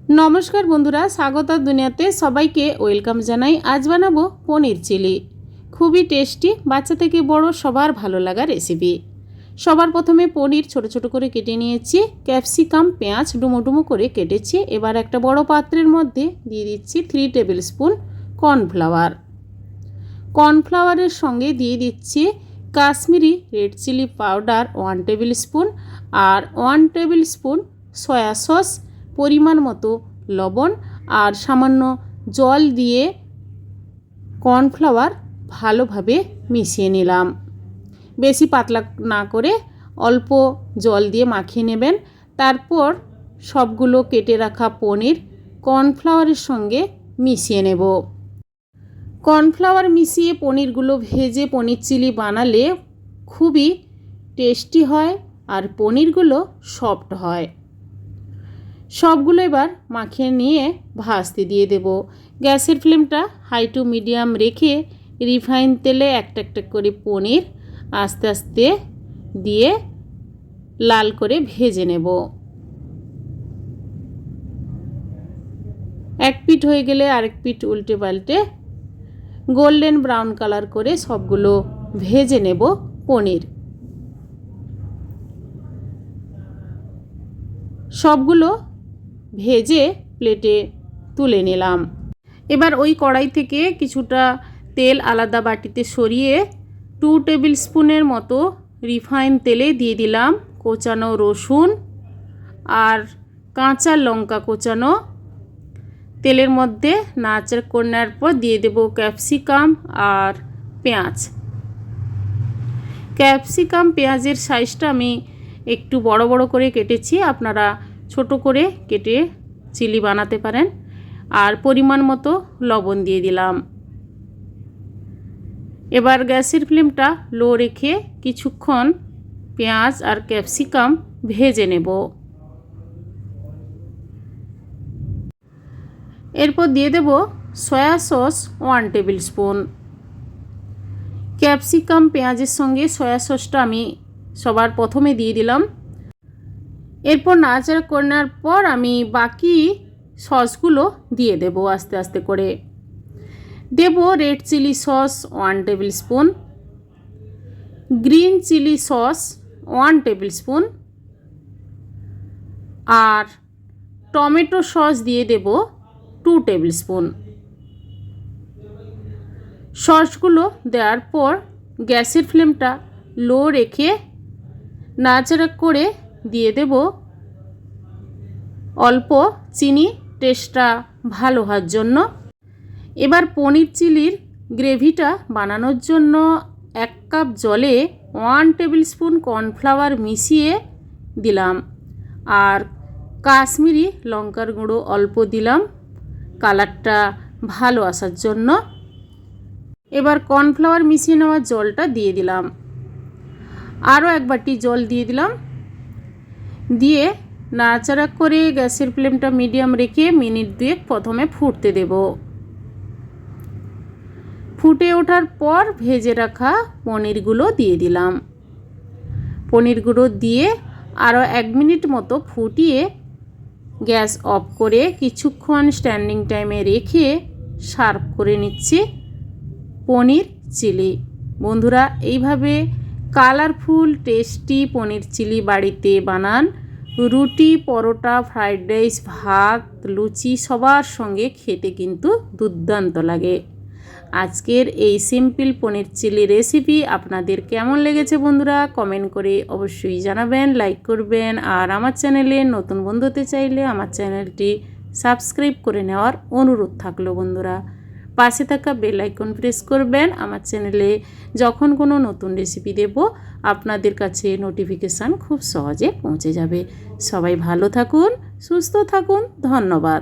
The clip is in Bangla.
নমস্কার বন্ধুরা, স্বাগত দুনিয়াতে সবাইকে ওয়েলকাম জানাই। আজ বানাবো পনির চিলি। খুবই টেস্টি, বাচ্চা থেকে বড় সবার ভালো লাগা রেসিপি। সবার প্রথমে পনির ছোট ছোট করে কেটে নিয়েছি, ক্যাপসিকাম পেঁয়াজ ডুমো ডুমো করে কেটেছি। এবার একটা বড় পাত্রের মধ্যে দিয়ে দিচ্ছি 3 টেবিল স্পুন কর্নফ্লাওয়ার। কর্নফ্লাওয়ারের সঙ্গে দিয়ে দিচ্ছি Kashmiri red chilli powder 1 tablespoon আর 1 টেবিল স্পুন সয়া সস, পরিমাণ মতো লবণ আর সামান্য জল দিয়ে কর্নফ্লাওয়ার ভালোভাবে মিশিয়ে নিলাম। বেশি পাতলা না করে অল্প জল দিয়ে মাখিয়ে নেবেন। তারপর সবগুলো কেটে রাখা পনির কর্নফ্লাওয়ারের সঙ্গে মিশিয়ে নেব। কর্নফ্লাওয়ার মিশিয়ে পনিরগুলো ভেজে পনির চিলি বানালে খুবই টেস্টি হয় আর পনিরগুলো সফট হয়। সবগুলো এবার মাখিয়ে নিয়ে ভাজতে দিয়ে দেব। গ্যাসের ফ্লেমটা হাই টু মিডিয়াম রেখে রিফাইন তেলে একটা একটা করে পনির আস্তে আস্তে দিয়ে লাল করে ভেজে নেব। এক পিঠ হয়ে গেলে আরেক পিঠ উল্টে পাল্টে গোল্ডেন ব্রাউন কালার করে সবগুলো ভেজে নেব পনির। সবগুলো ভেজে প্লেটে তুলে নিলাম। এবার ওই কড়াই থেকে কিছুটা তেল আলাদা বাটিতে সরিয়ে 2 টেবিল স্পুনের মতো রিফাইন তেলে দিয়ে দিলাম কোচানো রসুন আর কাঁচা লঙ্কা কোচানো। তেলের মধ্যে নাড়াচাড়া করে নেওয়ার পর দিয়ে দেব ক্যাপসিকাম আর পেঁয়াজ। ক্যাপসিকাম পেঁয়াজের সাইজটা আমি একটু বড় বড় করে কেটেছি, আপনারা ছোট করে কেটে চিলি বানাতে পারেন। আর পরিমাণ মতো লবণ দিয়ে দিলাম। এবার গ্যাসের ফ্লেমটা লো রেখে কিছুক্ষণ পেঁয়াজ আর ক্যাপসিকাম ভেজে নেব। এরপর দিয়ে দেব soya sauce 1 tablespoon. Capsicum পেঁয়াজের সঙ্গে সয়া সসটা আমি সবার প্রথমে দিয়ে দিলাম। এরপর নাড়াচাড়া করে নেওয়ার পর আমি বাকি সসগুলো দিয়ে দেব আস্তে আস্তে করে। দেব red chilli sauce 1 tablespoon, green chilli sauce 1 tablespoon আর টমেটো সস দিয়ে দেব 2 টেবিল স্পুন। সসগুলো দেওয়ার পর গ্যাসের ফ্লেমটা লো রেখে নাড়াচাড়া করে দিয়ে দেব অল্প চিনি, টেস্টটা ভালো হওয়ার জন্য। এবার পনির চিলির গ্রেভিটা বানানোর জন্য 1 কাপ জলে 1 টেবিল স্পুন কর্নফ্লাওয়ার মিশিয়ে দিলাম আর কাশ্মীরি লঙ্কার গুঁড়ো অল্প দিলাম কালারটা ভালো আসার জন্য। এবার কর্নফ্লাওয়ার মিশিয়ে নেওয়া জলটা দিয়ে দিলাম। আরও 1 বাটি জল দিয়ে দিলাম। দিয়ে নাড়াচাড়া করে গ্যাসের ফ্লেমটা মিডিয়াম রেখে মিনিট 2 প্রথমে ফুটতে দেব। ফুটে ওঠার পর ভেজে রাখা পনিরগুলো দিয়ে দিলাম। পনিরগুলো দিয়ে আরও 1 মিনিট মতো ফুটিয়ে গ্যাস অফ করে কিছুক্ষণ স্ট্যান্ডিং টাইমে রেখে সার্ভ করে নিচ্ছি পনির চিলি। বন্ধুরা, এইভাবে কালারফুল টেস্টি পনির চিলি বাড়িতে বানান। রুটি, পরোটা, ফ্রাইড রাইস, ভাত, লুচি সবার সঙ্গে খেতে কিন্তু দুর্দান্ত লাগে। আজকের এই সিম্পল পনির চিলি রেসিপি আপনাদের কেমন লেগেছে বন্ধুরা কমেন্ট করে অবশ্যই জানাবেন, লাইক করবেন। আর আমার চ্যানেলে নতুন বন্ধু হতে চাইলে আমার চ্যানেলটি সাবস্ক্রাইব করে নেওয়ার অনুরোধ থাকলো বন্ধুরা। পাশে থাকা বেল আইকন প্রেস করবেন। আমার চ্যানেলে যখন কোনো নতুন রেসিপি দেব আপনাদের কাছে নোটিফিকেশান খুব সহজে পৌঁছে যাবে। সবাই ভালো থাকুন, সুস্থ থাকুন। ধন্যবাদ।